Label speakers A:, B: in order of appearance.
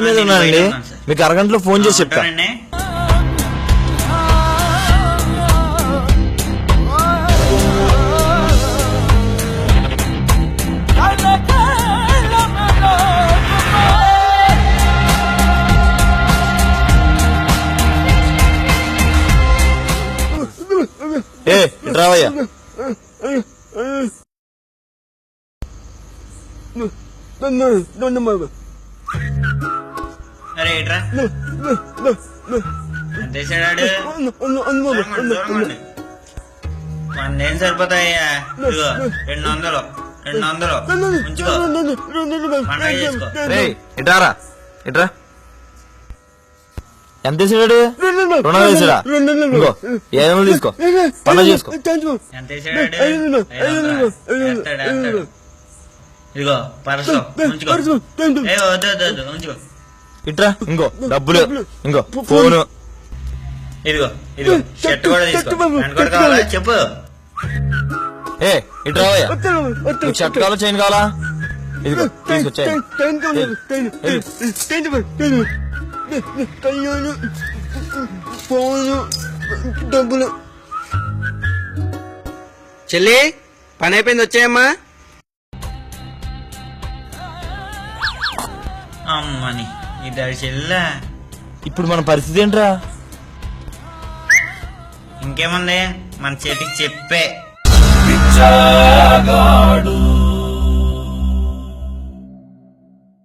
A: మీద ఉన్నానండి, మీకు అరగంటలో ఫోన్ చేసి చెప్తా. ఏ రావయ్యా,
B: అరే ఏట్రా ఎంత వేసాడు? 100 ఏం సరిపోతాయ్యా? ఇదిగో 200 ఉంచుకో, పండగ చేసుకో.
A: ఇట్రారా ఇట్రా. ఎంత వేసాడు? 200 వేసాడా? ఇంకో 500 తీసుకో, పండగ చేసుకో.
B: ఎంత వేసాడు? ఇదిగో పరసు ఉంచుకో. ఏ వద్దు ఉంచుకో.
A: ఇట్రా, ఇంకో డబ్బులు, ఇంకో ఫోను.
B: ఇదిగో షర్ట్ కూడా తీసుకో. ప్యాంట్ కూడా కావాలా చెప్పు.
A: ఏ ఇట్రావయ్యా, నీకు షర్ట్ కావాలా చైన్ కావాలా? ఇదిగో తీసుకొచ్చాయి.
C: డబ్బులు. చెల్లి పని అయిపోయింది, వచ్చాయమ్మా.
B: అమ్మని ఇద్దరు చెల్లా.
A: ఇప్పుడు మన పరిస్థితి ఏంట్రా?
B: ఇంకేముంది, మన చేతికి చెప్పే.